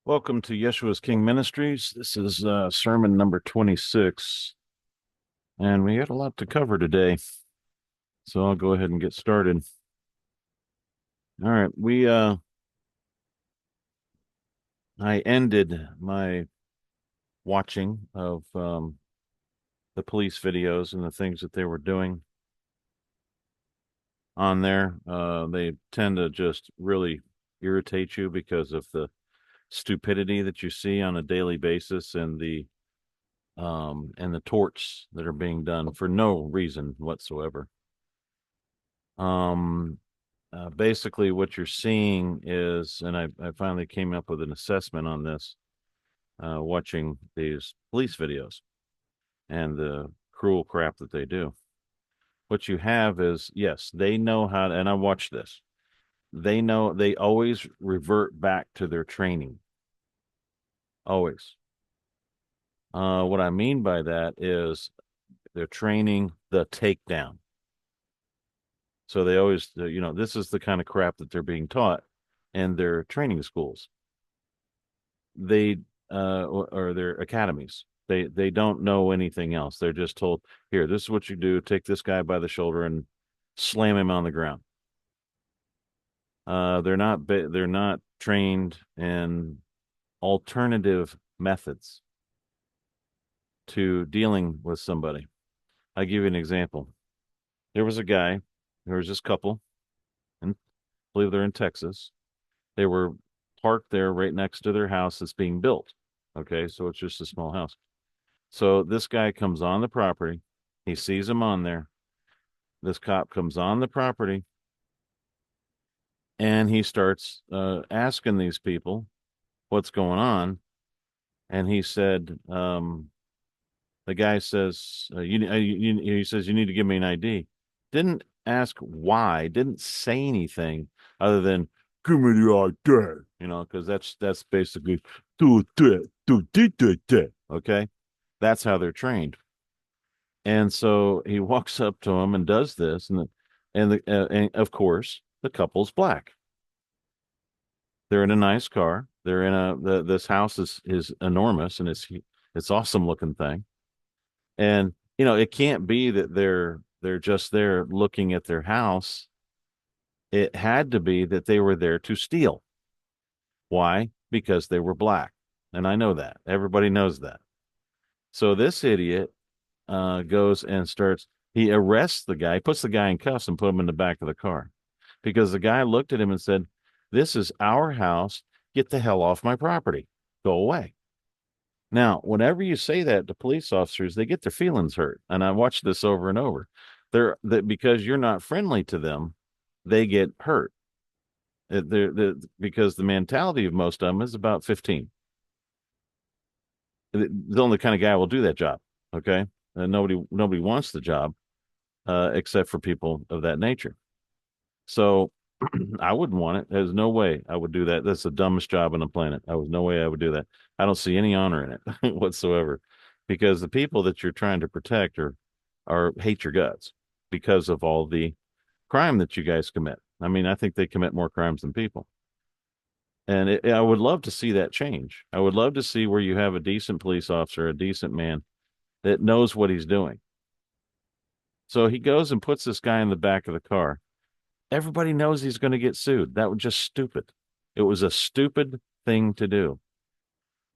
Welcome to Yeshua's King Ministries. This is sermon number 26, and we got a lot to cover today. So I'll go ahead and get started. All right, I ended my watching of the police videos and the things that they were doing on there. They tend to just really irritate you because of the stupidity that you see on a daily basis and the torts that are being done for no reason whatsoever. Um, Basically, what you're seeing is, and I finally came up with an assessment on this, watching these police videos and the cruel crap that they do. What you have is, yes, they know how to, and I watched this. They know they always revert back to their training. Always. What I mean by that is they're training the takedown. So they always, this is the kind of crap that they're being taught in their training schools. They or their academies. They don't know anything else. They're just told, here, this is what you do. Take this guy by the shoulder and slam him on the ground. They're not trained in alternative methods to dealing with somebody. I'll give you an example. There was a guy, there was this couple, and I believe they're in Texas. They were parked there right next to their house that's being built. Okay, so it's just a small house. So this guy comes on the property. He sees him on there. This cop comes on the property and he starts asking these people what's going on. And he said, the guy says, he says, you need to give me an ID. Didn't ask why, didn't say anything other than, give me the ID, because that's basically, okay? That's how they're trained. And so he walks up to him and does this, and of course the couple's black. They're in a nice car. They're in this house is enormous and it's awesome looking thing. And it can't be that they're just there looking at their house. It had to be that they were there to steal. Why? Because they were black. And I know that. Everybody knows that. So this idiot goes and he arrests the guy, puts the guy in cuffs and put him in the back of the car because the guy looked at him and said, this is our house. Get the hell off my property. Go away. Now, whenever you say that to police officers, they get their feelings hurt. And I watched this over and over. Because you're not friendly to them, they get hurt. Because the mentality of most of them is about 15. The only kind of guy will do that job. Okay. Nobody wants the job except for people of that nature. So I wouldn't want it. There's no way I would do that. That's the dumbest job on the planet. I was no way I would do that. I don't see any honor in it whatsoever, because the people that you're trying to protect are hate your guts because of all the crime that you guys commit. I mean, I think they commit more crimes than people. And I would love to see that change. I would love to see where you have a decent police officer, a decent man that knows what he's doing. So he goes and puts this guy in the back of the car. Everybody knows he's going to get sued. That was just stupid. It was a stupid thing to do.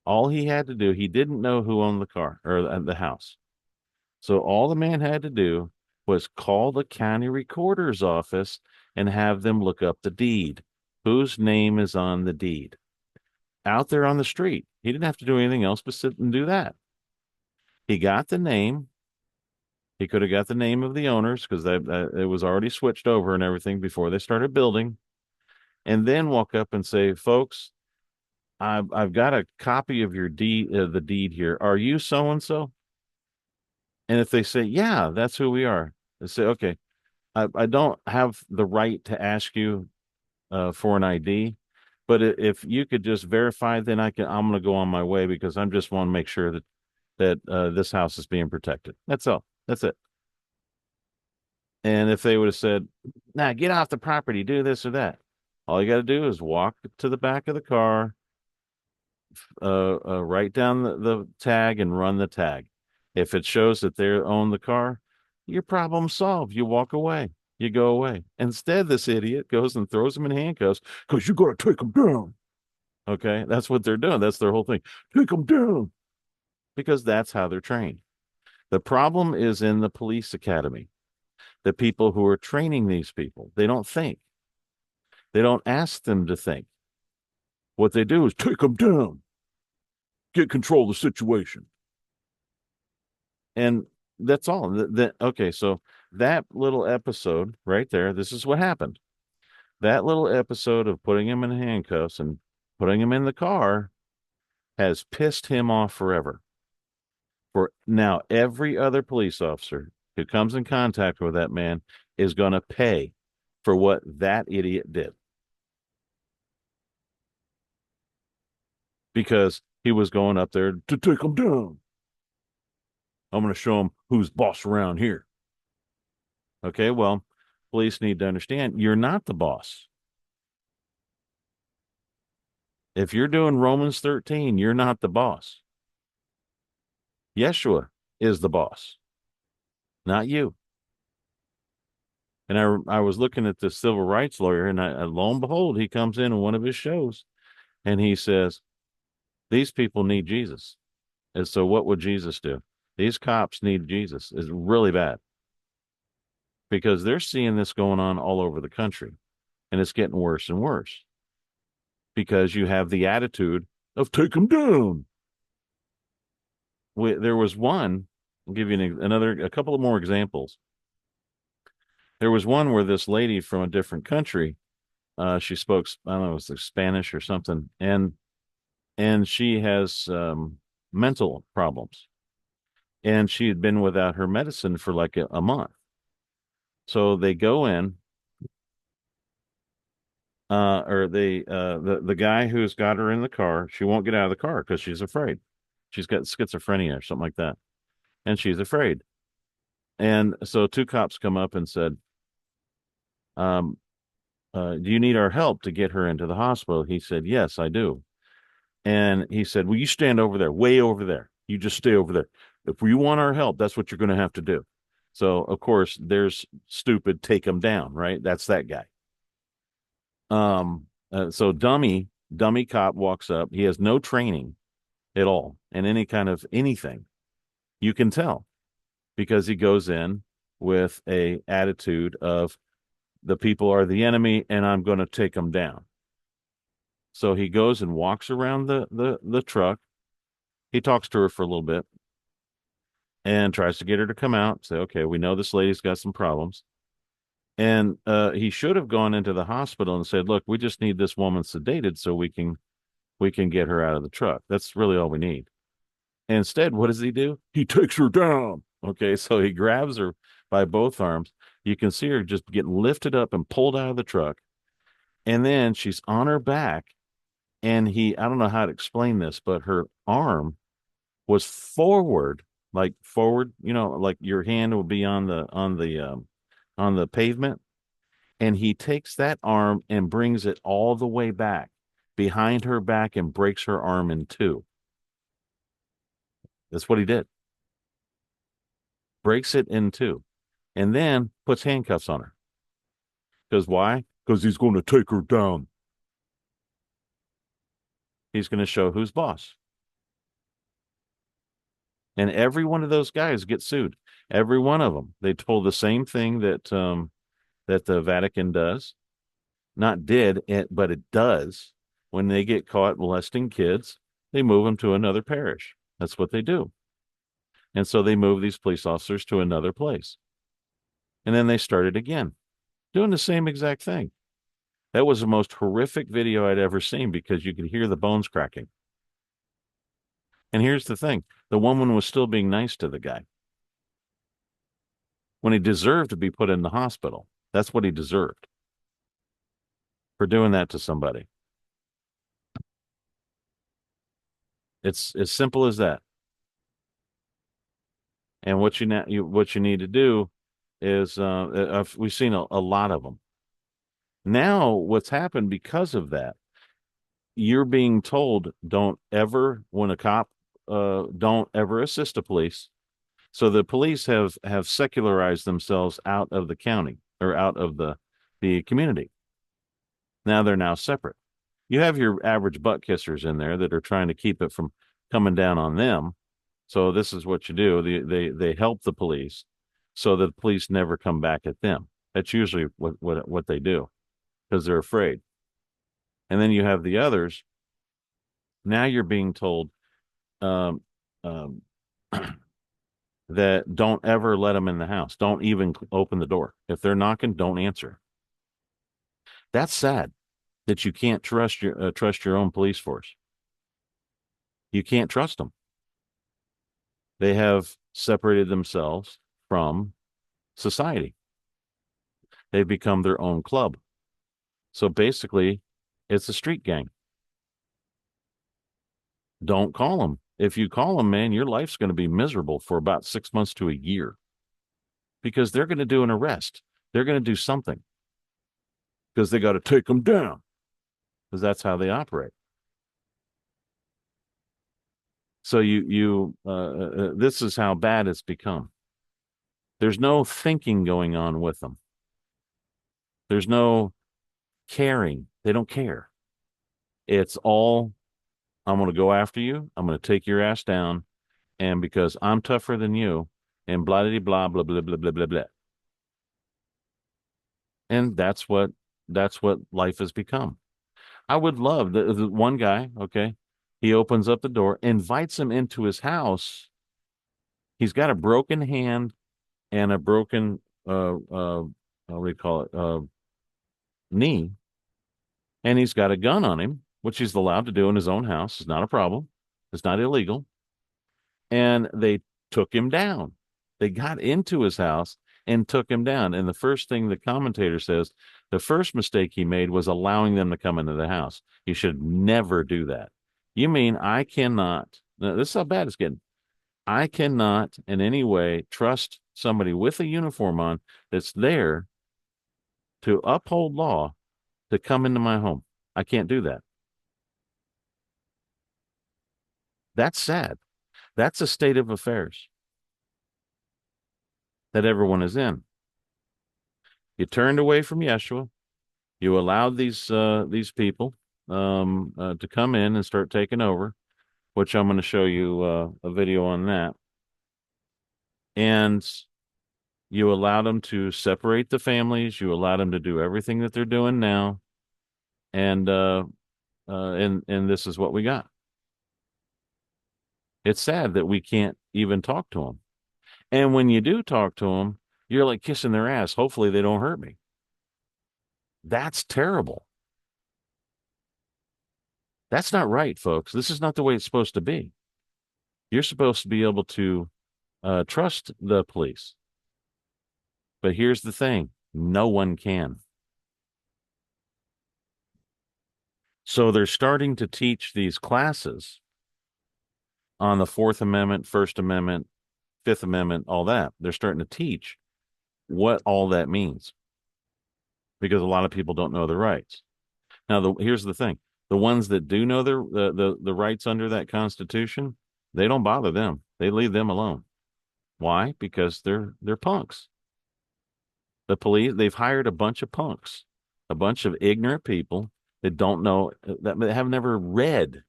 All he had to do, he didn't know who owned the car or the house. So all the man had to do was call the county recorder's office and have them look up the deed. Whose name is on the deed? Out there on the street. He didn't have to do anything else but sit and do that. He got the name. He could have got the name of the owners because it was already switched over and everything before they started building, and then walk up and say, "Folks, I've got a copy of your deed, the deed here. Are you so and so?" And if they say, "Yeah, that's who we are," they say, "Okay, I don't have the right to ask you for an ID, but if you could just verify, then I'm going to go on my way because I'm just want to make sure that this house is being protected. That's all. That's it." And if they would have said, "Nah, get off the property, do this or that," all you got to do is walk to the back of the car, write down the tag and run the tag. If it shows that they own the car, your problem solved. You walk away. You go away. Instead, this idiot goes and throws him in handcuffs because you got to take him down. Okay, that's what they're doing. That's their whole thing. Take him down because that's how they're trained. The problem is in the police academy. The people who are training these people, they don't think. They don't ask them to think. What they do is take them down, get control of the situation. And that's all. Okay, so that little episode right there, this is what happened. That little episode of putting him in handcuffs and putting him in the car has pissed him off forever. For now, every other police officer who comes in contact with that man is going to pay for what that idiot did because he was going up there to take him down. I'm going to show him who's boss around here. Okay, well, police need to understand you're not the boss. If you're doing Romans 13, you're not the boss. Yeshua is the boss, not you. And I was looking at the civil rights lawyer, and lo and behold, he comes in one of his shows, and he says, "These people need Jesus." And so, what would Jesus do? These cops need Jesus. It's really bad because they're seeing this going on all over the country, and it's getting worse and worse because you have the attitude of take them down. There was one. I'll give you a couple of more examples. There was one where this lady from a different country, she spoke, I don't know, it was like Spanish or something, and she has mental problems, and she had been without her medicine for like a month. So they go in, or the guy who's got her in the car, she won't get out of the car because she's afraid. She's got schizophrenia or something like that, and she's afraid. And so two cops come up and said, um, "Do you need our help to get her into the hospital?" He said, "Yes, I do." And he said, "Well, you stand over there, way over there. You just stay over there. If you want our help, that's what you're going to have to do." So, of course, there's stupid, take him down, right? That's that guy. So dummy cop walks up. He has no training at all in any kind of anything. You can tell because he goes in with a attitude of the people are the enemy and I'm going to take them down. So he goes and walks around the truck. He talks to her for a little bit and tries to get her to come out. Say, okay, we know this lady's got some problems. And he should have gone into the hospital and said, look, we just need this woman sedated so we can get her out of the truck. That's really all we need. And instead, what does he do? He takes her down. Okay, so he grabs her by both arms. You can see her just getting lifted up and pulled out of the truck. And then she's on her back. And I don't know how to explain this, but her arm was forward, like forward, like your hand would be on the pavement. And he takes that arm and brings it all the way back behind her back and breaks her arm in two. That's what he did. Breaks it in two. And then puts handcuffs on her. Because why? Because he's going to take her down. He's going to show who's boss. And every one of those guys gets sued. Every one of them. They told the same thing that the Vatican does. Not did it, but it does. When they get caught molesting kids, they move them to another parish. That's what they do. And so they move these police officers to another place. And then they started again, doing the same exact thing. That was the most horrific video I'd ever seen because you could hear the bones cracking. And here's the thing. The woman was still being nice to the guy when he deserved to be put in the hospital. That's what he deserved for doing that to somebody. It's as simple as that. And what you need to do is we've seen a lot of them. Now, what's happened because of that you're being told don't ever when a cop don't ever assist the police. So the police have secularized themselves out of the county or out of the community. Now they're now separate. You have your average butt kissers in there that are trying to keep it from coming down on them. So this is what you do. They help the police so that the police never come back at them. That's usually what they do because they're afraid. And then you have the others. Now you're being told um, um, that don't ever let them in the house. Don't even open the door. If they're knocking, don't answer. That's sad that you can't trust your own police force. You can't trust them. They have separated themselves from society. They've become their own club. So basically, it's a street gang. Don't call them. If you call them, man, your life's going to be miserable for about 6 months to a year because they're going to do an arrest. They're going to do something because they got to take them down because that's how they operate. So this is how bad it's become. There's no thinking going on with them. There's no caring. They don't care. It's all, I'm going to go after you. I'm going to take your ass down. And because I'm tougher than you and blah, blah, blah, blah, blah, blah, blah, blah. And that's what life has become. I would love the one guy. Okay. He opens up the door, invites him into his house. He's got a broken hand and a broken, what do you call it? Knee. And he's got a gun on him, which he's allowed to do in his own house. It's not a problem. It's not illegal. And they took him down. They got into his house and took him down. And the first thing the commentator says, the first mistake he made was allowing them to come into the house. You should never do that. You mean I cannot, this is how bad it's getting. I cannot in any way trust somebody with a uniform on that's there to uphold law to come into my home. I can't do that. That's sad. That's a state of affairs that everyone is in. You turned away from Yeshua. You allowed these people to come in and start taking over, which I'm going to show you a video on that. And you allowed them to separate the families. You allowed them to do everything that they're doing now, and this is what we got. It's sad that we can't even talk to them. And when you do talk to them, you're like kissing their ass. Hopefully they don't hurt me. That's terrible. That's not right, folks. This is not the way it's supposed to be. You're supposed to be able to trust the police. But here's the thing. No one can. So they're starting to teach these classes on the Fourth Amendment, First Amendment, Fifth Amendment, all that. They're starting to teach what all that means because a lot of people don't know their rights. Now, here's the thing. The ones that do know the rights under that Constitution, they don't bother them. They leave them alone. Why? Because they're punks. The police, they've hired a bunch of punks, a bunch of ignorant people that don't know, that have never read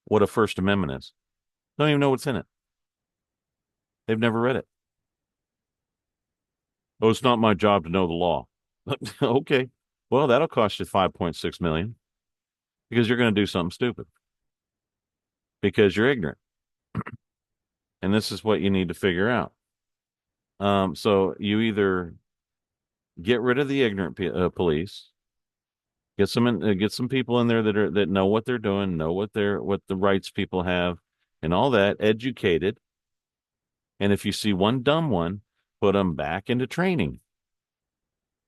what a First Amendment is. Don't even know what's in it. They've never read it. Oh, it's not my job to know the law. Okay. Well, that'll cost you 5.6 million because you're going to do something stupid because you're ignorant. And this is what you need to figure out. So you either get rid of the ignorant police, get some people in there that know what they're doing, know what the rights people have, and all that, educated. And if you see one dumb one, put them back into training,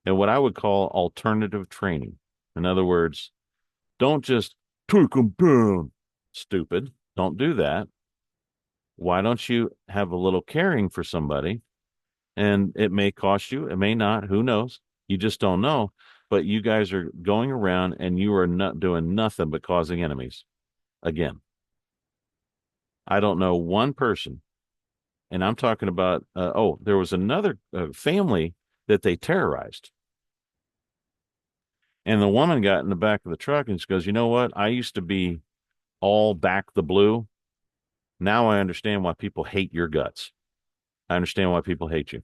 and what I would call alternative training. In other words, don't just take them down, stupid. Don't do that. Why don't you have a little caring for somebody? And it may cost you, it may not, who knows? You just don't know. but you guys are going around and you are not doing nothing but causing enemies. Again, I don't know one person, and I'm talking about, there was another family that they terrorized. And the woman got in the back of the truck and she goes, "You know what? I used to be all back the blue. Now I understand why people hate your guts. I understand why people hate you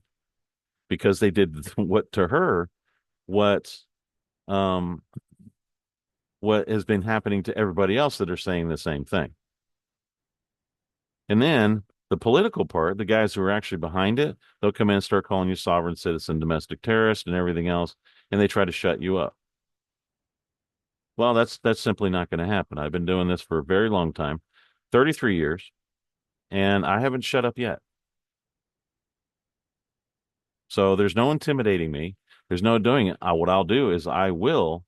because they did what to her, what um what has been happening to everybody else that are saying the same thing." And then the political part, the guys who are actually behind it, they'll come in and start calling you sovereign citizen, domestic terrorist, and everything else, and they try to shut you up. Well, that's simply not going to happen. I've been doing this for a very long time, 33 years, and I haven't shut up yet. So there's no intimidating me. There's no doing it. What I'll do is I will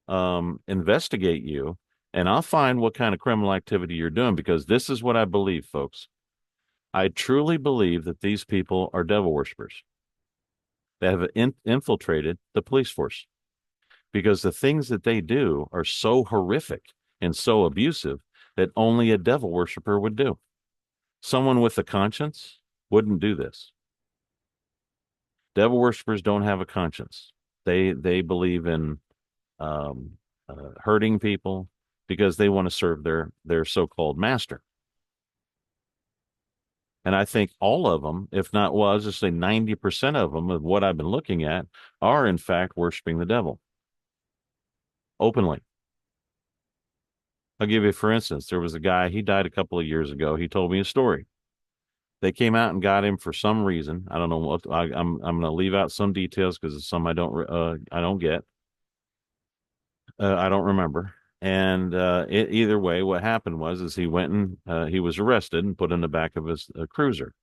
investigate you, and I'll find what kind of criminal activity you're doing because this is what I believe, folks. I truly believe that these people are devil worshippers that have infiltrated the police force because the things that they do are so horrific and so abusive that only a devil worshiper would do. Someone with a conscience wouldn't do this. Devil worshippers don't have a conscience. They believe in hurting people because they want to serve their so-called master. And I think all of them, if not, well, I was just say 90% of them of what I've been looking at are in fact worshiping the devil openly. I'll give you, for instance, there was a guy, he died a couple of years ago. He told me a story. They came out and got him for some reason. I don't know what I'm going to leave out some details because some I don't get. I don't remember. And either way, what happened was is he went and he was arrested and put in the back of his cruiser.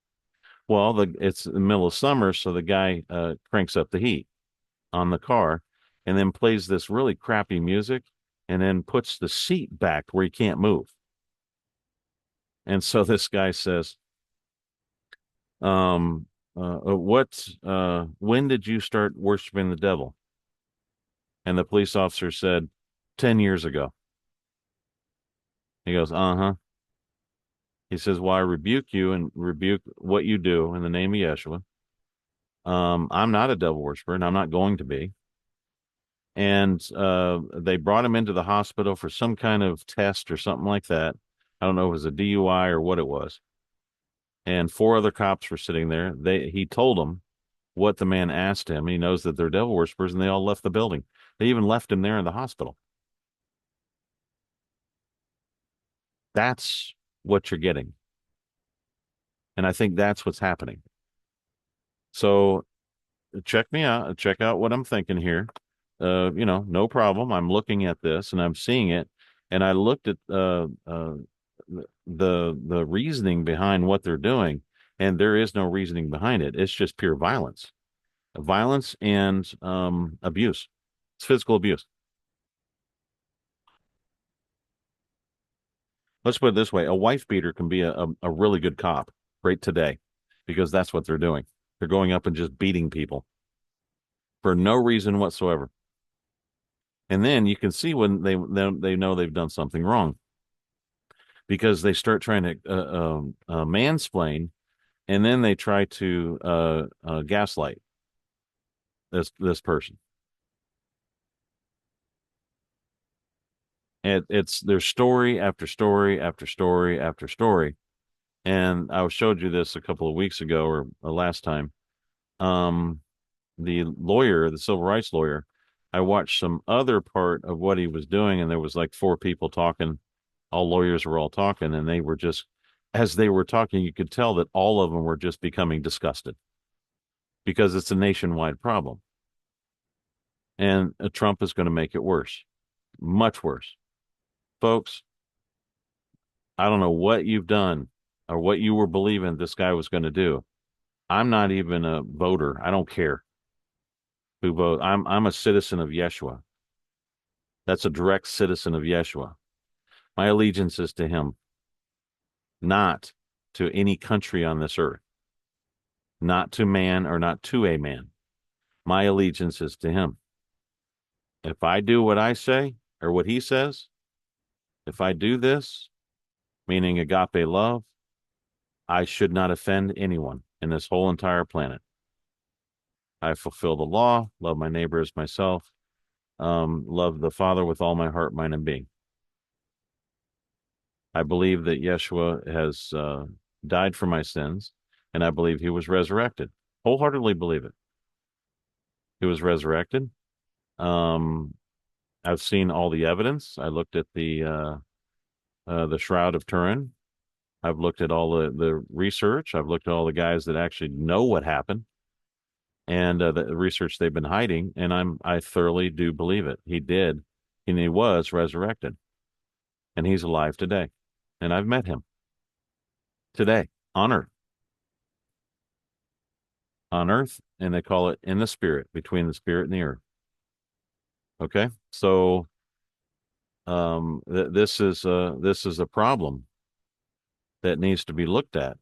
Well, it's the middle of summer, so the guy cranks up the heat on the car and then plays this really crappy music and then puts the seat back where he can't move. And so this guy says, when did you start worshiping the devil? And the police officer said, 10 years ago. He goes, uh-huh. He says, well, I rebuke you and rebuke what you do in the name of Yeshua. I'm not a devil worshiper and I'm not going to be. And they brought him into the hospital for some kind of test or something like that. I don't know if it was a DUI or what it was. And four other cops were sitting there. He told them what the man asked him. He knows that they're devil worshippers, and they all left the building. They even left him there in the hospital. That's what you're getting. And I think that's what's happening. So check me out. Check out what I'm thinking here. No problem. I'm looking at this and I'm seeing it. And I looked at the reasoning behind what they're doing, and there is no reasoning behind it. It's just pure violence and abuse. It's physical abuse. Let's put it this way: a wife beater can be a really good cop right today, because that's what they're doing. They're going up and just beating people for no reason whatsoever. And then you can see when they know they've done something wrong because they start trying to mansplain, and then they try to gaslight this person. And it's there's story after story after story after story. And I showed you this a couple of weeks ago or last time. Um, the lawyer, the civil rights lawyer, I watched some other part of what he was doing, and there was like four people talking. All lawyers were all talking, and they were just, as they were talking, you could tell that all of them were just becoming disgusted because it's a nationwide problem. And Trump is going to make it worse, much worse. Folks, I don't know what you've done or what you were believing this guy was going to do. I'm not even a voter. I don't care who vote. I'm a citizen of Yeshua. That's a direct citizen of Yeshua. My allegiance is to him, not to any country on this earth, not to man or not to a man. My allegiance is to him. If I do what I say or what he says, if I do this, meaning agape love, I should not offend anyone in this whole entire planet. I fulfill the law, love my neighbor as myself, love the Father with all my heart, mind, and being. I believe that Yeshua has died for my sins, and I believe he was resurrected. Wholeheartedly believe it. He was resurrected. Um, I've seen all the evidence. I looked at the Shroud of Turin. I've looked at all the research. I've looked at all the guys that actually know what happened and the research they've been hiding. And I thoroughly do believe it. He did, and he was resurrected, and he's alive today. And I've met him today on earth, and they call it in the spirit, between the spirit and the earth. Okay, so this is a problem that needs to be looked at,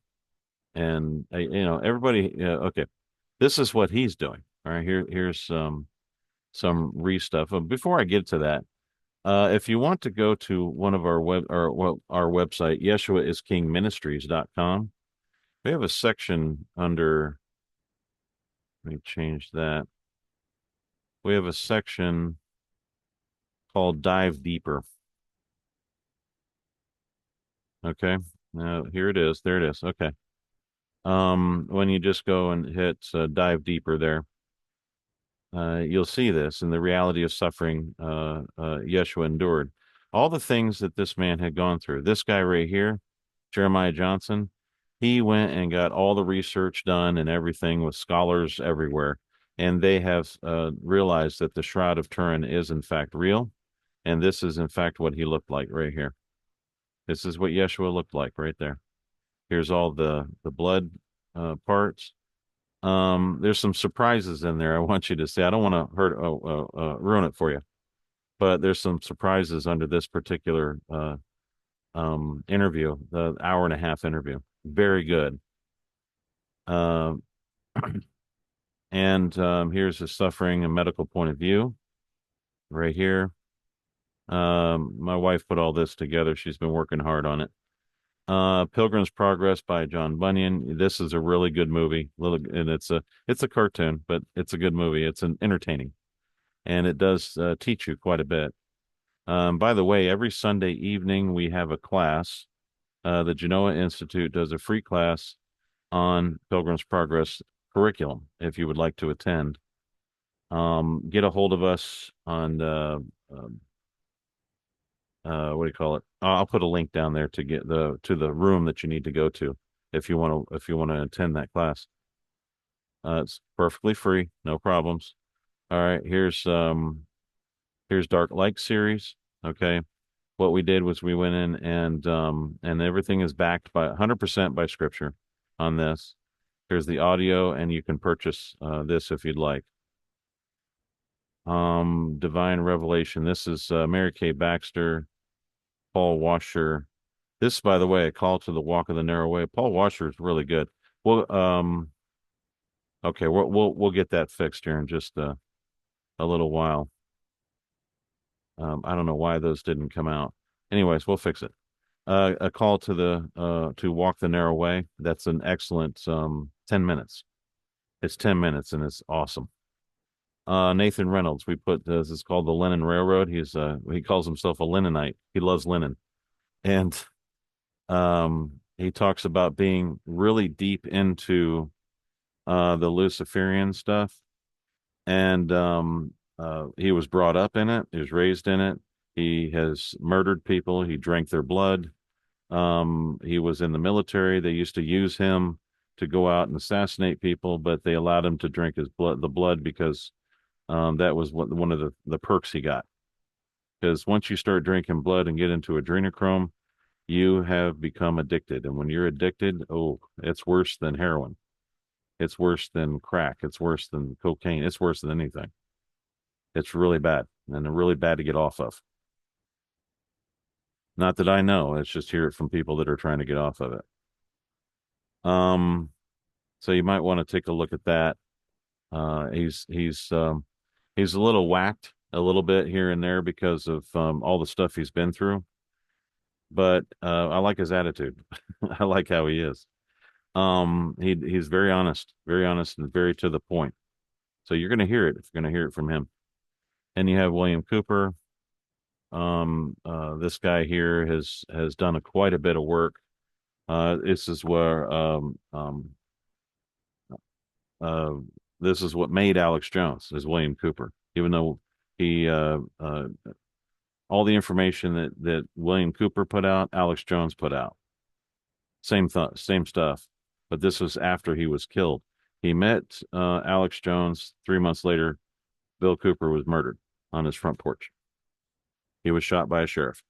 and everybody. Okay, this is what he's doing. All right, here's some re stuff. Before I get to that, if you want to go to one of our our website, YeshuaIsKingMinistries.com, we have a section under. Let me change that. We have a section called Dive Deeper. Okay. Now here it is. There it is. Okay. When you just go and hit Dive Deeper there, you'll see this and the reality of suffering Yeshua endured. All the things that this man had gone through. This guy right here, Jeremiah Johnson, he went and got all the research done and everything with scholars everywhere. And they have realized that the Shroud of Turin is in fact real. And this is in fact what he looked like right here. This is what Yeshua looked like right there. Here's all the blood parts. There's some surprises in there. I want you to see. I don't want to ruin it for you, but there's some surprises under this particular interview, the hour and a half interview. Very good. Uh, and here's the suffering and medical point of view right here. My wife put all this together. She's been working hard on it. Pilgrim's Progress by John Bunyan. This is a really good movie. And it's a cartoon, but it's a good movie. It's an entertaining, and it does teach you quite a bit. By the way, every Sunday evening we have a class. The Genoa Institute does a free class on Pilgrim's Progress curriculum if you would like to attend. Get a hold of us on what do you call it? I'll put a link down there to get to the room that you need to go to if you want to attend that class. It's perfectly free, no problems. All right, here's Dark Lake series. Okay. What we did was we went in and everything is backed by 100% by scripture on this. Here's the audio, and you can purchase this if you'd like. Divine Revelation. This is Mary Kay Baxter, Paul Washer. This, by the way, A Call to the Walk of the Narrow Way. Paul Washer is really good. Well, okay, we'll get that fixed here in just a little while. I don't know why those didn't come out. Anyways, we'll fix it. A Call to the to Walk the Narrow Way. That's an excellent 10 minutes. It's 10 minutes and it's awesome. Nathan Reynolds, we put this is called the Linen Railroad. He calls himself a Lenonite. He loves linen. And he talks about being really deep into the Luciferian stuff. And he was brought up in it. He was raised in it. He has murdered people. He drank their blood. He was in the military. They used to use him to go out and assassinate people, but they allowed him to drink the blood because that was one of the perks he got. Because once you start drinking blood and get into adrenochrome, you have become addicted. And when you're addicted, oh, it's worse than heroin. It's worse than crack. It's worse than cocaine. It's worse than anything. It's really bad and really bad to get off of. Not that I know. It's just hear it from people that are trying to get off of it. So you might want to take a look at that. He's a little whacked. a little bit here and there because of all the stuff he's been through. But I like his attitude. I like how he is. He's very honest and very to the point. So you're going to hear it if you're going to hear it from him. And you have William Cooper. This guy here has done quite a bit of work. This is where uh, this is what made Alex Jones is William Cooper. Even though he all the information that William Cooper put out, Alex Jones put out. Same stuff. But this was after he was killed. He met Alex Jones 3 months later. Bill Cooper was murdered on his front porch. He was shot by a sheriff.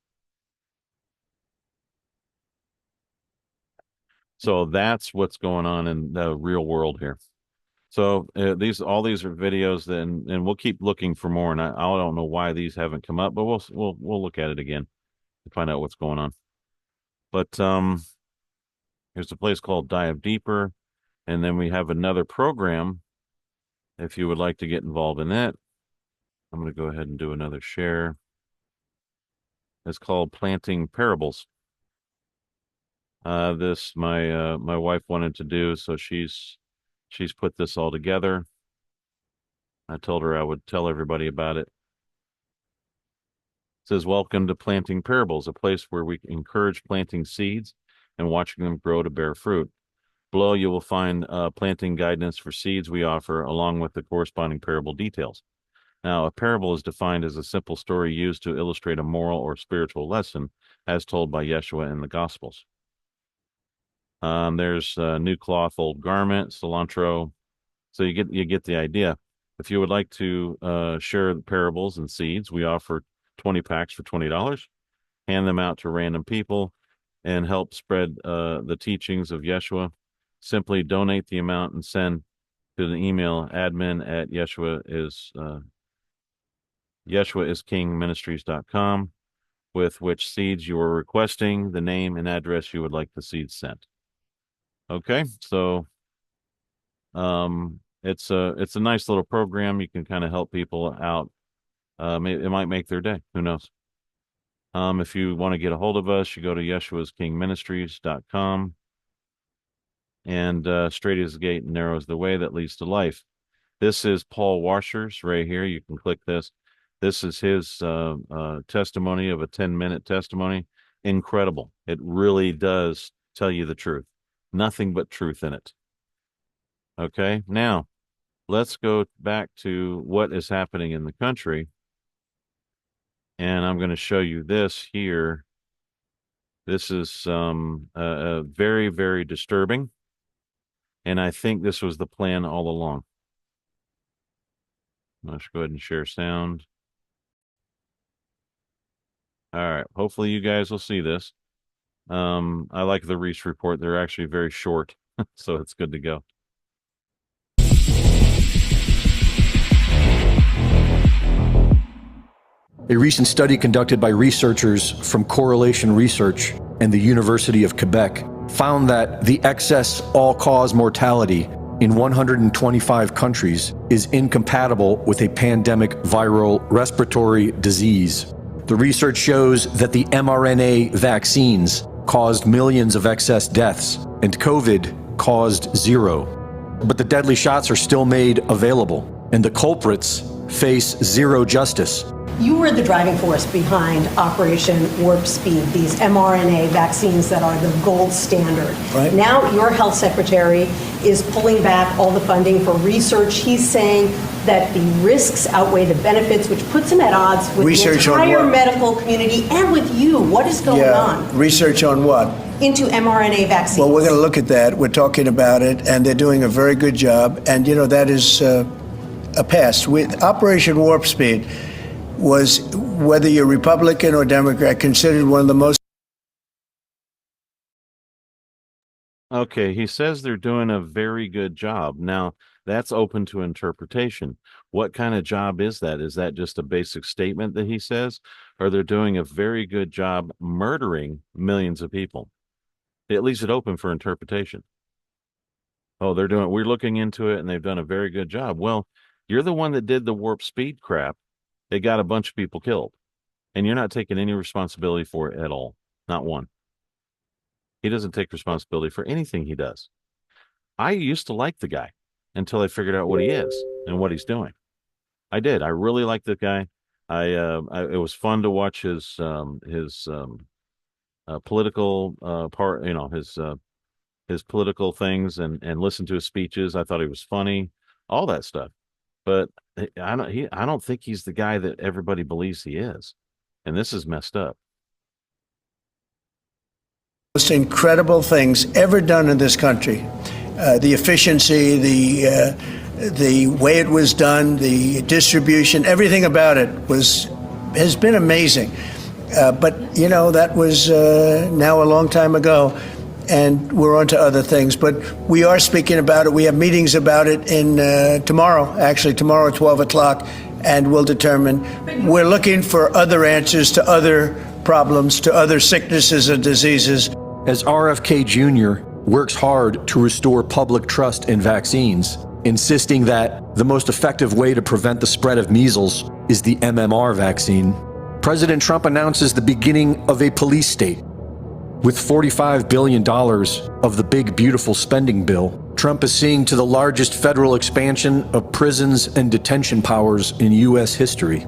So that's what's going on in the real world here. So all these are videos, and we'll keep looking for more. And I don't know why these haven't come up, but we'll look at it again to find out what's going on. But there's a place called Dive Deeper, and then we have another program. If you would like to get involved in that, I'm going to go ahead and do another share. It's called Planting Parables. This my wife wanted to do, so she's put this all together. I told her I would tell everybody about it. It says, "Welcome to Planting Parables, a place where we encourage planting seeds and watching them grow to bear fruit. Below you will find planting guidance for seeds we offer, along with the corresponding parable details. Now, a parable is defined as a simple story used to illustrate a moral or spiritual lesson, as told by Yeshua in the Gospels. There's new cloth, old garment, cilantro. So you get the idea. If you would like to share the parables and seeds, we offer 20 packs for $20. Hand them out to random people and help spread the teachings of Yeshua. Simply donate the amount and send to the email admin at YeshuaIsKingMinistries.com, with which seeds you are requesting, the name and address you would like the seeds sent. Okay, so it's a nice little program. You can kind of help people out. It might make their day. Who knows? If you want to get a hold of us, you go to YeshuaIsKingMinistries.com. And straight is the gate and narrow is the way that leads to life. This is Paul Washers right here. You can click this. This is his testimony of a 10-minute testimony. Incredible. It really does tell you the truth. Nothing but truth in it. Okay, now let's go back to what is happening in the country. And I'm going to show you this here. This is very, very disturbing. And I think this was the plan all along. Let's go ahead and share sound. All right. Hopefully you guys will see this. I like the Reese report. They're actually very short, so it's good to go. A recent study conducted by researchers from Correlation Research and the University of Quebec found that the excess all-cause mortality in 125 countries is incompatible with a pandemic viral respiratory disease. The research shows that the mRNA vaccines caused millions of excess deaths, and COVID caused 0. But the deadly shots are still made available, and the culprits face zero justice. You were the driving force behind Operation Warp Speed, these mRNA vaccines that are the gold standard. Right. Now your health secretary is pulling back all the funding for research. He's saying that the risks outweigh the benefits, which puts him at odds with Research the on entire what? medical community and with you. What is going on? Research on what? Into mRNA vaccines. Well, we're going to look at that. We're talking about it, and they're doing a very good job. And, you know, that is a past. Operation Warp Speed was, whether you're Republican or Democrat, considered one of the most. Okay, he says they're doing a very good job. Now, that's open to interpretation. What kind of job is that? Is that just a basic statement that he says? Or they're doing a very good job murdering millions of people? At least it's open for interpretation. Oh, we're looking into it and they've done a very good job. Well, you're the one that did the Warp Speed crap. It got a bunch of people killed. And you're not taking any responsibility for it at all. Not one. He doesn't take responsibility for anything he does. I used to like the guy until I figured out what he is and what he's doing. I did. I really liked the guy. It was fun to watch his political part, his political things and listen to his speeches. I thought he was funny, all that stuff. But I don't think he's the guy that everybody believes he is. And this is messed up. Most incredible things ever done in this country. The efficiency, the way it was done, the distribution, everything about it has been amazing. But that was now a long time ago, and we're on to other things. But we are speaking about it. We have meetings about it tomorrow at 12 o'clock, and we'll determine. We're looking for other answers to other problems, to other sicknesses and diseases. As RFK Jr. works hard to restore public trust in vaccines, insisting that the most effective way to prevent the spread of measles is the MMR vaccine, President Trump announces the beginning of a police state. With $45 billion of the big, beautiful spending bill, Trump is seeing to the largest federal expansion of prisons and detention powers in U.S. history.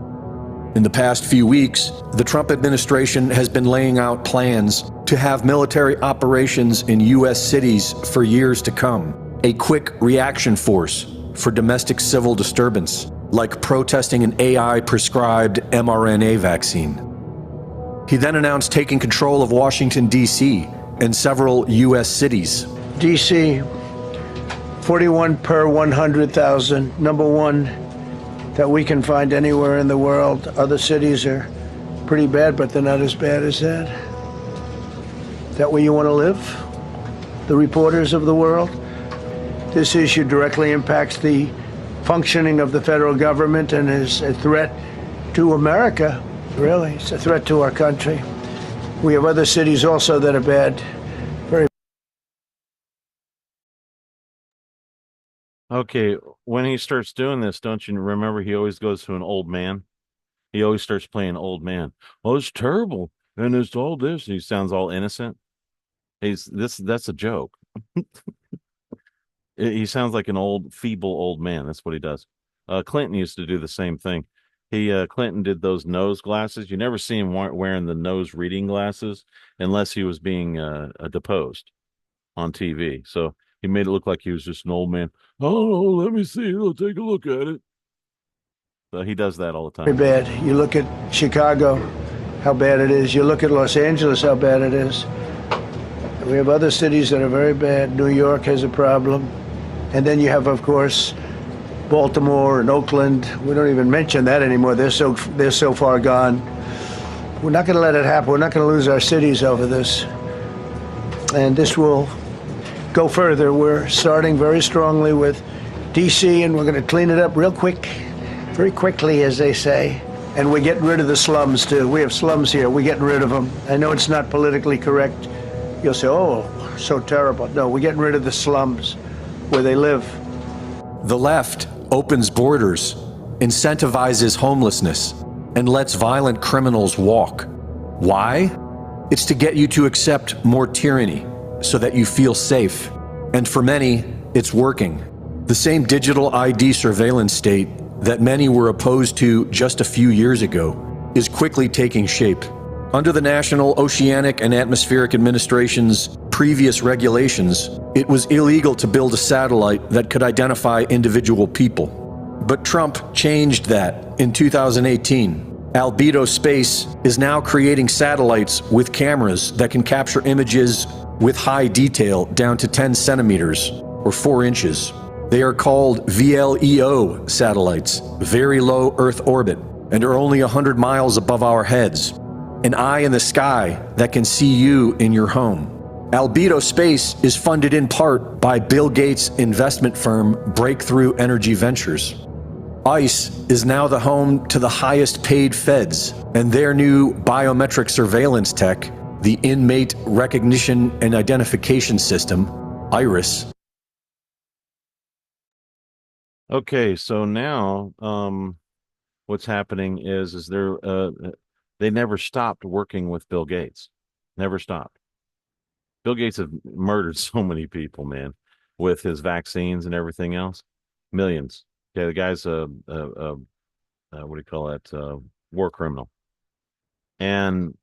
In the past few weeks, the Trump administration has been laying out plans to have military operations in U.S. cities for years to come, a quick reaction force for domestic civil disturbance, like protesting an AI-prescribed mRNA vaccine. He then announced taking control of Washington, D.C. and several U.S. cities. D.C., 41 per 100,000, number one that we can find anywhere in the world. Other cities are pretty bad, but they're not as bad as that. That where you want to live? The reporters of the world? This issue directly impacts the functioning of the federal government and is a threat to America, really. It's a threat to our country. We have other cities also that are bad. Okay, when he starts doing this, don't you remember he always goes to an old man? He always starts playing old man. Oh, it's terrible. And it's all this. He sounds all innocent. That's a joke. He sounds like an old, feeble old man. That's what he does. Clinton used to do the same thing. Clinton did those nose glasses. You never see him wearing the nose reading glasses unless he was being deposed on TV. So he made it look like he was just an old man. Oh, let me see. I'll take a look at it. So he does that all the time. Very bad. You look at Chicago, how bad it is. You look at Los Angeles, how bad it is. We have other cities that are very bad. New York has a problem. And then you have, of course, Baltimore and Oakland. We don't even mention that anymore. They're so far gone. We're not going to let it happen. We're not going to lose our cities over this. And this will go further. We're starting very strongly with D.C., and we're going to clean it up real quick, very quickly, as they say. And we're getting rid of the slums, too. We have slums here. We're getting rid of them. I know it's not politically correct. You'll say, oh, so terrible. No, we're getting rid of the slums where they live. The left opens borders, incentivizes homelessness, and lets violent criminals walk. Why? It's to get you to accept more tyranny so that you feel safe. And for many, it's working. The same digital ID surveillance state that many were opposed to just a few years ago is quickly taking shape. Under the National Oceanic and Atmospheric Administration's previous regulations, it was illegal to build a satellite that could identify individual people. But Trump changed that in 2018. Albedo Space is now creating satellites with cameras that can capture images with high detail down to 10 centimeters or 4 inches. They are called VLEO satellites, very low Earth orbit, and are only 100 miles above our heads. An eye in the sky that can see you in your home. Albedo Space is funded in part by Bill Gates' investment firm Breakthrough Energy Ventures. ICE is now the home to the highest paid feds, and their new biometric surveillance tech, the Inmate Recognition and Identification System, IRIS. Okay, so now what's happening is they never stopped working with Bill Gates. Never stopped. Bill Gates have murdered so many people, man, with his vaccines and everything else. Millions. Okay, the guy's a what do you call it? War criminal. And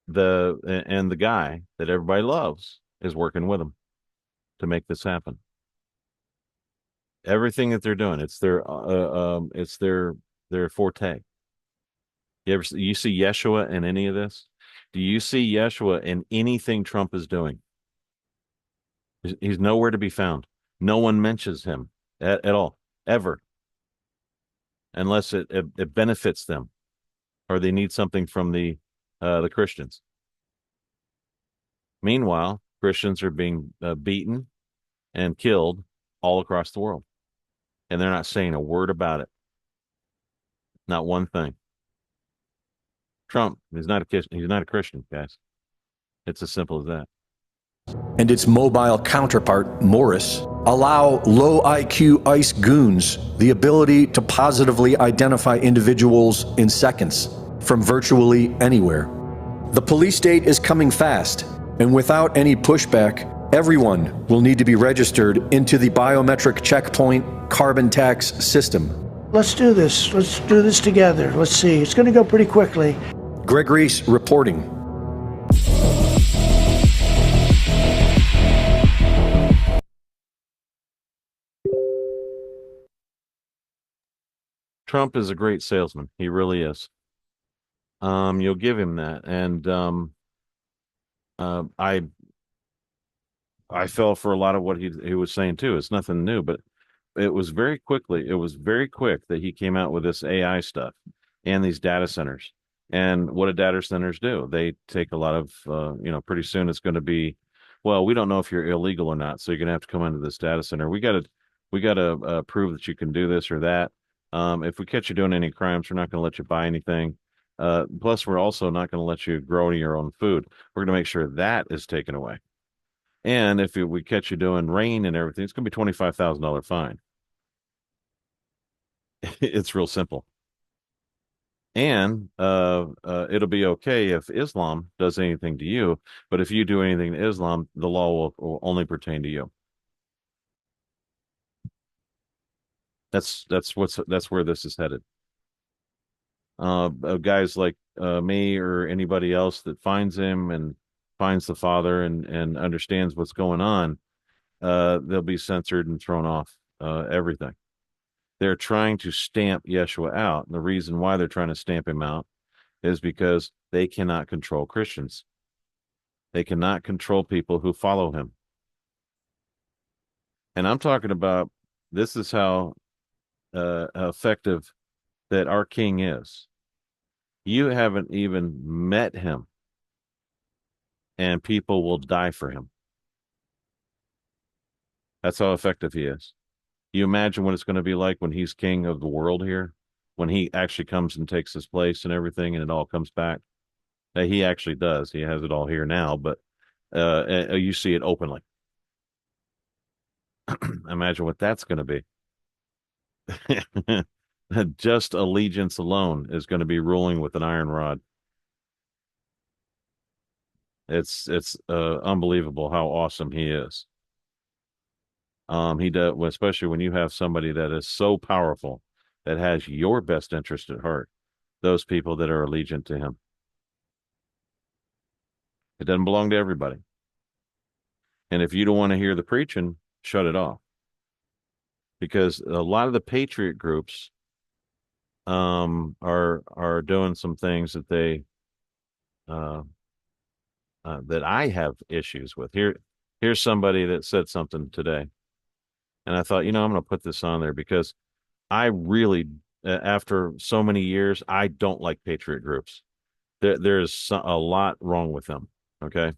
the guy that everybody loves is working with him to make this happen. Everything that they're doing, it's their forte. You see Yeshua in any of this? Do you see Yeshua in anything Trump is doing? He's nowhere to be found. No one mentions him at all, ever, unless it benefits them or they need something from the Christians. Meanwhile, Christians are being beaten and killed all across the world, and they're not saying a word about it. Not one thing. Trump is not a Christian, guys. It's as simple as that. And its mobile counterpart, Morris, allow low IQ ICE goons the ability to positively identify individuals in seconds from virtually anywhere. The police state is coming fast, and without any pushback, everyone will need to be registered into the biometric checkpoint carbon tax system. Let's do this. Let's do this together. Let's see. It's going to go pretty quickly. Greg Reese reporting. Trump is a great salesman. He really is. You'll give him that. And I fell for a lot of what he was saying too. It's nothing new, but it was very quick that he came out with this AI stuff and these data centers. And what do data centers do? They take a lot of, pretty soon it's going to be, well, we don't know if you're illegal or not, so you're going to have to come into this data center. We got to prove that you can do this or that. If we catch you doing any crimes, we're not going to let you buy anything. Plus, we're also not going to let you grow your own food. We're going to make sure that is taken away. And if we catch you doing rain and everything, it's going to be $25,000 fine. It's real simple. And it'll be okay if Islam does anything to you, but if you do anything to Islam, the law will only pertain to you. That's where this is headed. Guys like me or anybody else that finds him and finds the father and understands what's going on, they'll be censored and thrown off everything. They're trying to stamp Yeshua out. And the reason why they're trying to stamp him out is because they cannot control Christians. They cannot control people who follow him. And I'm talking about, this is how effective that our king is. You haven't even met him, and people will die for him. That's how effective he is. You imagine what it's going to be like when he's king of the world here, when he actually comes and takes his place and everything, and it all comes back. He actually does. He has it all here now, but you see it openly. Imagine what that's going to be. Just allegiance alone is going to be ruling with an iron rod. It's unbelievable how awesome he is. He does, especially when you have somebody that is so powerful that has your best interest at heart. Those people that are allegiant to him. It doesn't belong to everybody. And if you don't want to hear the preaching, shut it off. Because a lot of the patriot groups are doing some things that they that I have issues with. Here's somebody that said something today, and I thought, I'm going to put this on there because I really, after so many years, I don't like patriot groups. There's a lot wrong with them. Okay.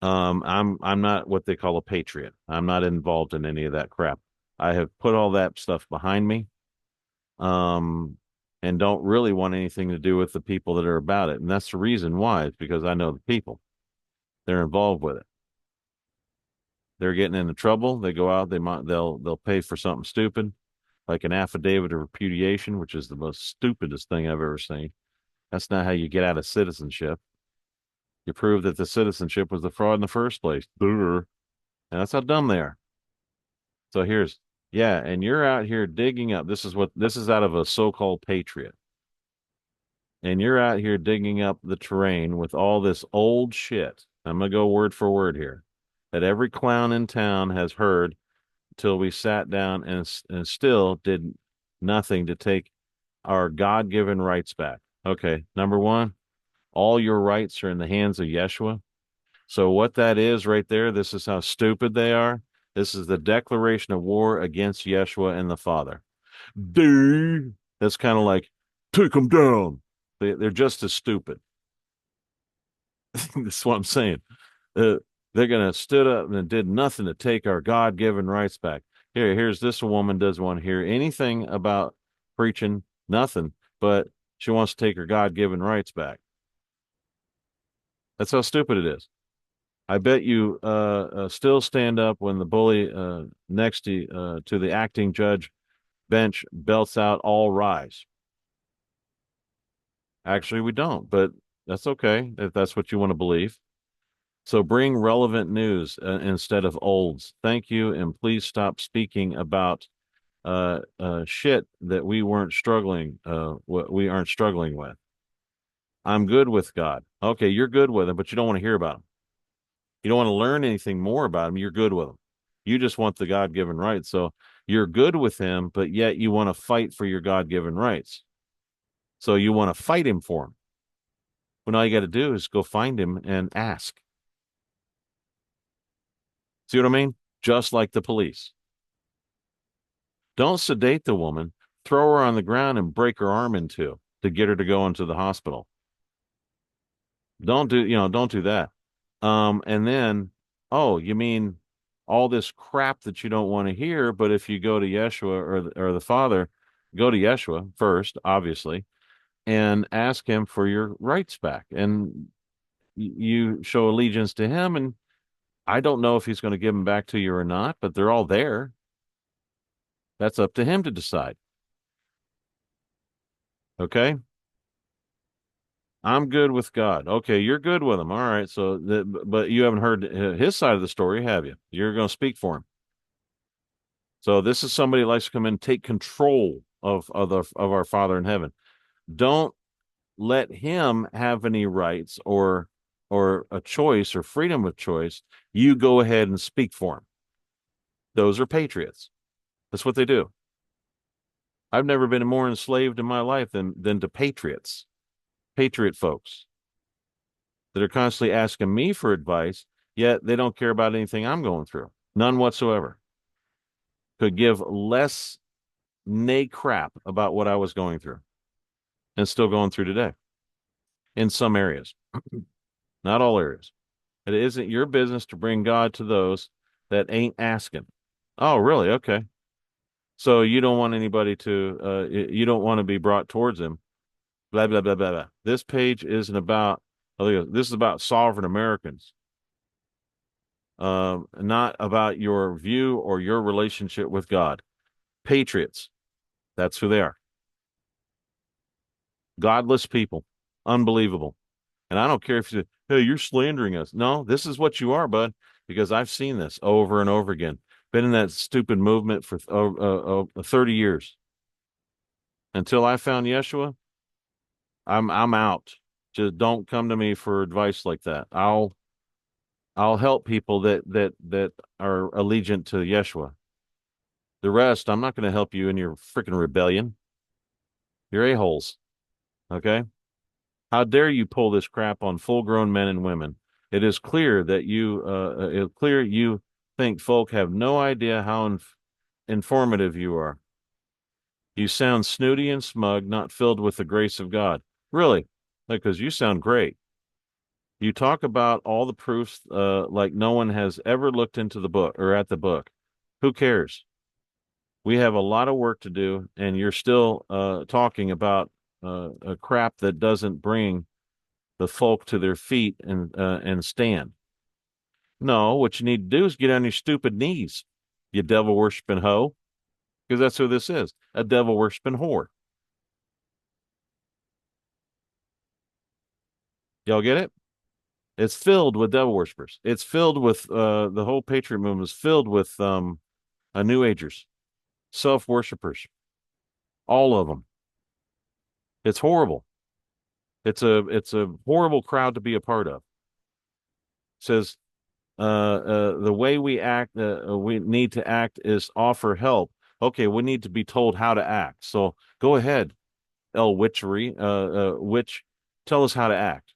I'm not what they call a patriot. I'm not involved in any of that crap. I have put all that stuff behind me. And don't really want anything to do with the people that are about it. And that's the reason why. It's because I know the people. They're involved with it. They're getting into trouble. They go out, they'll pay for something stupid. like an affidavit of repudiation, which is the most stupidest thing I've ever seen. That's not how you get out of citizenship. You prove that the citizenship was the fraud in the first place. And that's how dumb they are. So yeah, and you're out here digging up. This is out of a so-called patriot. And you're out here digging up the terrain with all this old shit. I'm going to go word for word here that every clown in town has heard till we sat down and still did nothing to take our God-given rights back. Okay, number one, all your rights are in the hands of Yeshua. So what that is right there, this is how stupid they are. This is the declaration of war against Yeshua and the Father. Dude, that's kind of like, take them down. They're just as stupid. That's what I'm saying. They're going to stood up and did nothing to take our God-given rights back. Here's this woman doesn't want to hear anything about preaching, nothing, but she wants to take her God-given rights back. That's how stupid it is. I bet you still stand up when the bully next to the acting judge bench belts out, all rise. Actually, we don't, but that's okay if that's what you want to believe. So bring relevant news instead of olds. Thank you, and please stop speaking about shit that we aren't struggling with. I'm good with God. Okay, you're good with him, but you don't want to hear about him. You don't want to learn anything more about him. You're good with him. You just want the God-given rights. So you're good with him, but yet you want to fight for your God-given rights. So you want to fight him for him. When all you got to do is go find him and ask. See what I mean? Just like the police. Don't sedate the woman, throw her on the ground and break her arm in two to get her to go into the hospital. Don't do that. And then, oh, you mean all this crap that you don't want to hear, but if you go to Yeshua or the Father, go to Yeshua first, obviously, and ask him for your rights back. And you show allegiance to him, and I don't know if he's going to give them back to you or not, but they're all there. That's up to him to decide. Okay? I'm good with God. Okay, you're good with him. All right. But you haven't heard his side of the story, have you? You're going to speak for him. So this is somebody who likes to come in and take control of our Father in heaven. Don't let him have any rights or a choice or freedom of choice. You go ahead and speak for him. Those are patriots. That's what they do. I've never been more enslaved in my life than to patriots. Patriot folks that are constantly asking me for advice, yet they don't care about anything I'm going through. None whatsoever. Could give less nay crap about what I was going through and still going through today in some areas. Not all areas. It isn't your business to bring God to those that ain't asking. Oh, really? Okay. So you don't want anybody you don't want to be brought towards him. Blah, blah, blah, blah, blah. This page isn't about, this is about sovereign Americans. Not about your view or your relationship with God. Patriots. That's who they are. Godless people. Unbelievable. And I don't care if you say, hey, you're slandering us. No, this is what you are, bud, because I've seen this over and over again. Been in that stupid movement for 30 years. Until I found Yeshua, I'm out. Just don't come to me for advice like that. I'll help people that are allegiant to Yeshua. The rest, I'm not going to help you in your freaking rebellion. You're a-holes. Okay? How dare you pull this crap on full-grown men and women? It is clear that you think folk have no idea how informative you are. You sound snooty and smug, not filled with the grace of God. Really? Because you sound great. You talk about all the proofs like no one has ever looked into the book or at the book. Who cares? We have a lot of work to do, and you're still talking about a crap that doesn't bring the folk to their feet and stand. No, what you need to do is get on your stupid knees, you devil-worshiping hoe. because that's who this is, a devil worshiping whore. Y'all get it? It's filled with devil worshippers. It's filled with the whole patriot movement is filled with New Agers, self worshippers, all of them. It's horrible. It's a horrible crowd to be a part of. It says the way we need to act is offer help. Okay, we need to be told how to act. So go ahead, El Witchery, witch, tell us how to act.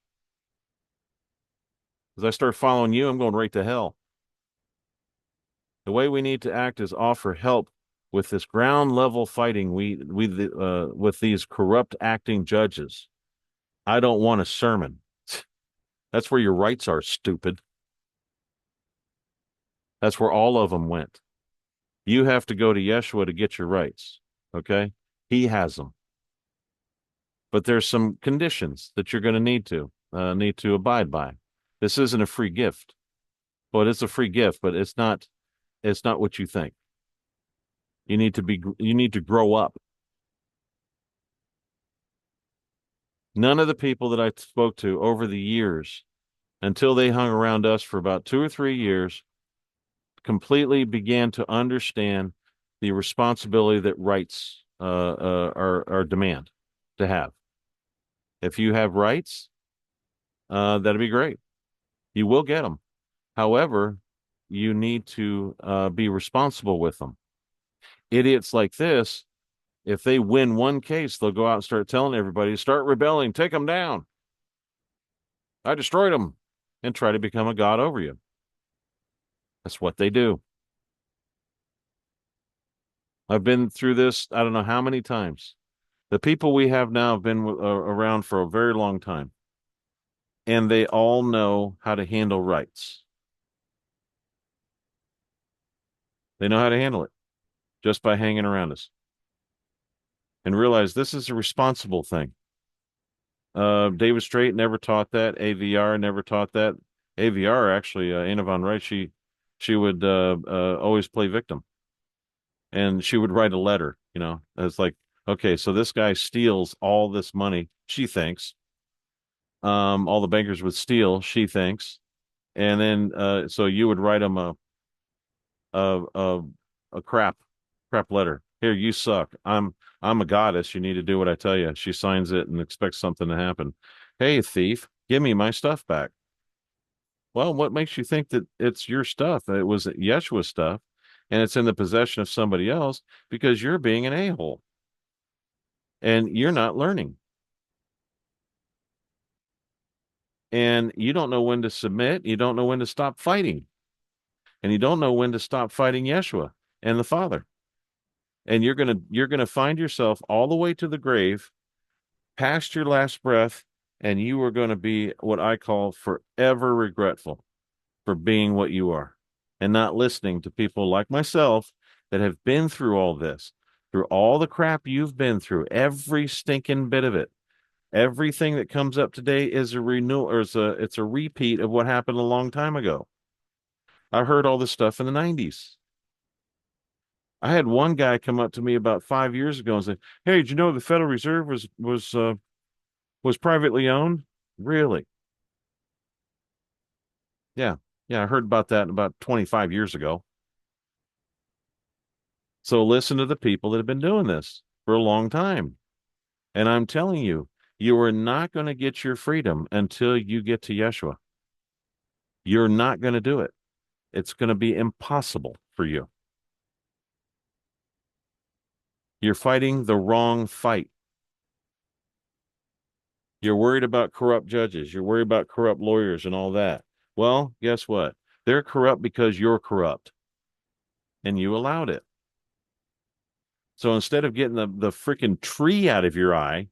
As I start following you, I'm going right to hell. The way we need to act is offer help with this ground level fighting with these corrupt acting judges. I don't want a sermon. That's where your rights are, stupid. That's where all of them went. You have to go to Yeshua to get your rights. Okay? He has them. But there's some conditions that you're going to need to abide by. This isn't a free gift. Well, it's a free gift, but it's not what you think. You need to grow up. None of the people that I spoke to over the years, until they hung around us for about 2 or 3 years, completely began to understand the responsibility that rights are demand to have. If you have rights, that'd be great. You will get them. However, you need to be responsible with them. Idiots like this, if they win one case, they'll go out and start telling everybody, start rebelling, take them down. I destroyed them, and try to become a god over you. That's what they do. I've been through this, I don't know how many times. The people we have now have been around for a very long time, and they all know how to handle rights. They know how to handle it just by hanging around us. And realize this is a responsible thing. David Straight never taught that. AVR never taught that. AVR actually, Anna von Wright, she would always play victim, and she would write a letter. It's like, okay, so this guy steals all this money. She thinks, all the bankers would steal. She thinks, and then so you would write him a crap letter. Here, you suck. I'm a goddess. You need to do what I tell you. She signs it and expects something to happen. Hey, thief, give me my stuff back. Well, what makes you think that it's your stuff? It was Yeshua's stuff, and it's in the possession of somebody else because you're being an a-hole. And you're not learning. And you don't know when to submit. You don't know when to stop fighting. And you don't know when to stop fighting Yeshua and the Father. And you're gonna find yourself all the way to the grave, past your last breath, and you are going to be what I call forever regretful for being what you are and not listening to people like myself that have been through all this, through all the crap you've been through, every stinking bit of it. Everything that comes up today is a renewal, or it's a repeat of what happened a long time ago. I heard all this stuff in the 90s. I had one guy come up to me about 5 years ago and say, "Hey, did you know the Federal Reserve was privately owned?" Really? Yeah. I heard about that about 25 years ago. So listen to the people that have been doing this for a long time. And I'm telling you, you are not going to get your freedom until you get to Yeshua. You're not going to do it. It's going to be impossible for you. You're fighting the wrong fight. You're worried about corrupt judges. You're worried about corrupt lawyers and all that. Well, guess what? They're corrupt because you're corrupt. And you allowed it. So instead of getting the freaking tree out of your eye,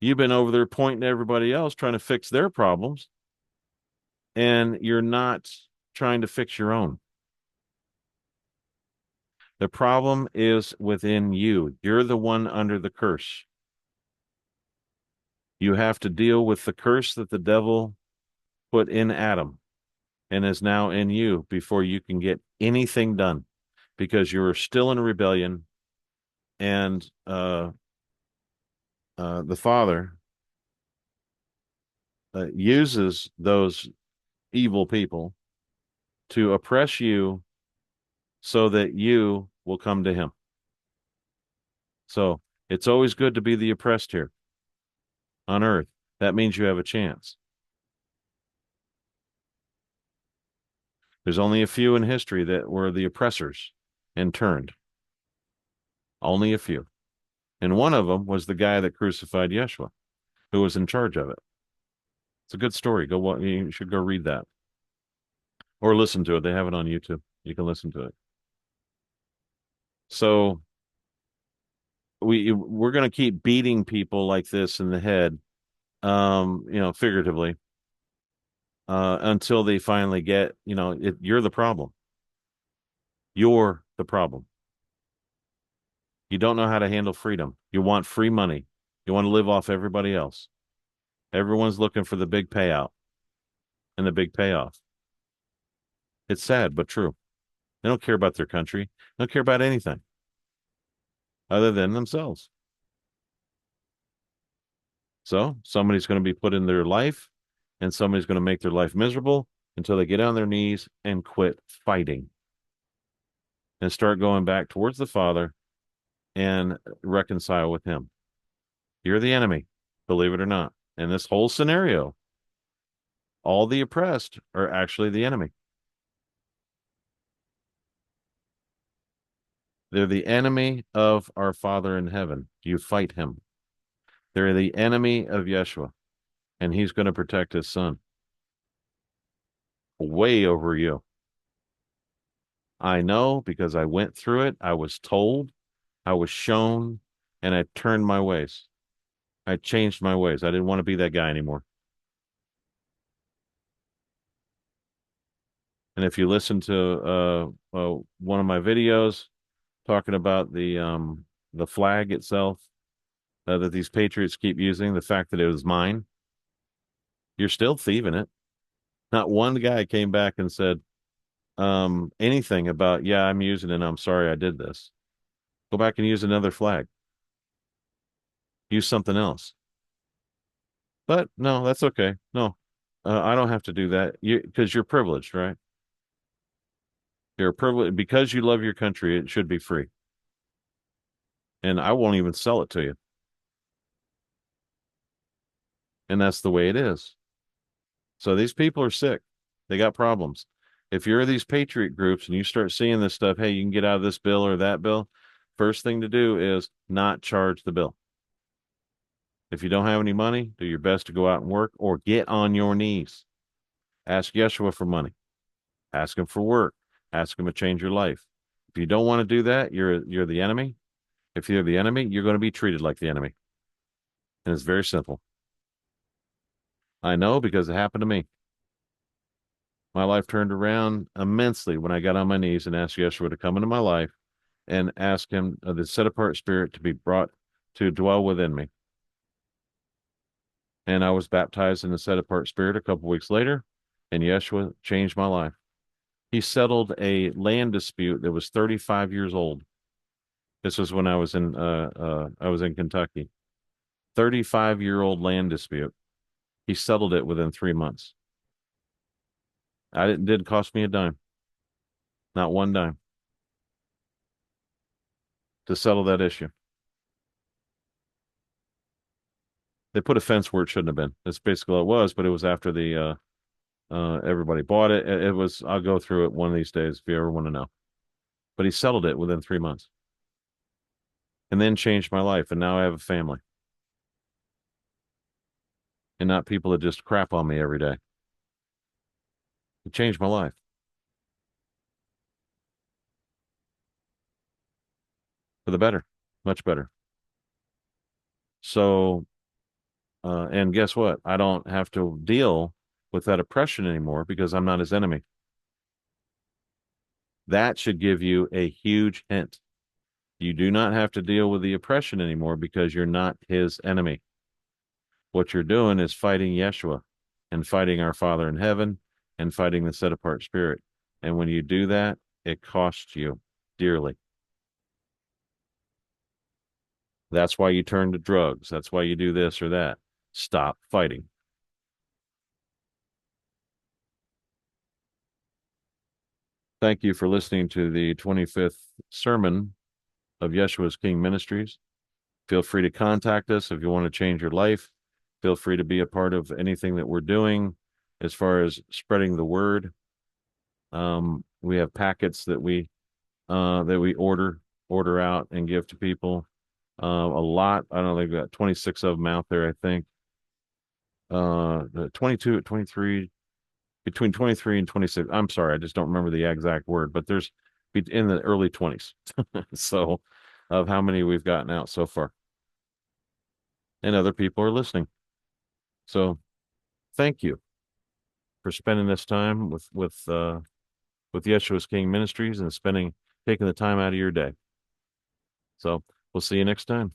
you've been over there pointing to everybody else trying to fix their problems. And you're not trying to fix your own. The problem is within you. You're the one under the curse. You have to deal with the curse that the devil put in Adam and is now in you before you can get anything done. because you're still in rebellion, and the Father uses those evil people to oppress you so that you will come to him. So it's always good to be the oppressed here on earth. That means you have a chance. There's only a few in history that were the oppressors and turned. Only a few. And one of them was the guy that crucified Yeshua, who was in charge of it. It's a good story. You should go read that. Or listen to it. They have it on YouTube. You can listen to it. So we're going to keep beating people like this in the head, figuratively, until they finally get, you're the problem. You're the problem. You don't know how to handle freedom. You want free money. You want to live off everybody else. Everyone's looking for the big payout and the big payoff. It's sad, but true. They don't care about their country. They don't care about anything other than themselves. So somebody's going to be put in their life, and somebody's going to make their life miserable until they get on their knees and quit fighting and start going back towards the Father and reconcile with him. You're the enemy, believe it or not. In this whole scenario, all the oppressed are actually the enemy. They're the enemy of our Father in heaven. You fight him. They're the enemy of Yeshua, and he's going to protect his son way over you. I know because I went through it. I was told, I was shown, and I turned my ways. I changed my ways. I didn't want to be that guy anymore. And if you listen to one of my videos talking about the flag itself that these patriots keep using, the fact that it was mine, you're still thieving it. Not one guy came back and said anything about, yeah, I'm using it and I'm sorry I did this. Go back and use another flag. Use something else. But no, that's okay. No, I don't have to do that because you're privileged, right? You're privileged because you love your country. It should be free. And I won't even sell it to you. And that's the way it is. So these people are sick. They got problems. If you're these patriot groups and you start seeing this stuff, hey, you can get out of this bill or that bill, first thing to do is not charge the bill. If you don't have any money, do your best to go out and work or get on your knees. Ask Yeshua for money. Ask him for work. Ask him to change your life. If you don't want to do that, you're the enemy. If you're the enemy, you're going to be treated like the enemy. And it's very simple. I know because it happened to me. My life turned around immensely when I got on my knees and asked Yeshua to come into my life and ask him, the set-apart spirit, to be brought to dwell within me. And I was baptized in the set-apart spirit a couple weeks later, and Yeshua changed my life. He settled a land dispute that was 35 years old. This was when I was in Kentucky. 35-year-old land dispute. He settled it within 3 months. It didn't cost me a dime. Not one dime. To settle that issue. They put a fence where it shouldn't have been. That's basically what it was, but it was after the everybody bought it. It was, I'll go through it one of these days if you ever want to know. But he settled it within 3 months. And then changed my life, and now I have a family. And not people that just crap on me every day. It changed my life. For the better. Much better. So, and guess what? I don't have to deal with that oppression anymore because I'm not his enemy. That should give you a huge hint. You do not have to deal with the oppression anymore because you're not his enemy. What you're doing is fighting Yeshua and fighting our Father in heaven and fighting the set-apart spirit. And when you do that, it costs you dearly. That's why you turn to drugs. That's why you do this or that. Stop fighting. Thank you for listening to the 25th sermon of Yeshua's King Ministries. Feel free to contact us if you want to change your life. Feel free to be a part of anything that we're doing as far as spreading the word. We have packets that we order out and give to people. A lot. I don't know, they've got 26 of them out there, I think. 22, 23, between 23 and 26. I'm sorry, I just don't remember the exact word, but there's in the early 20s. So, of how many we've gotten out so far. And other people are listening. So, thank you for spending this time with Yeshua's King Ministries and taking the time out of your day. So, we'll see you next time.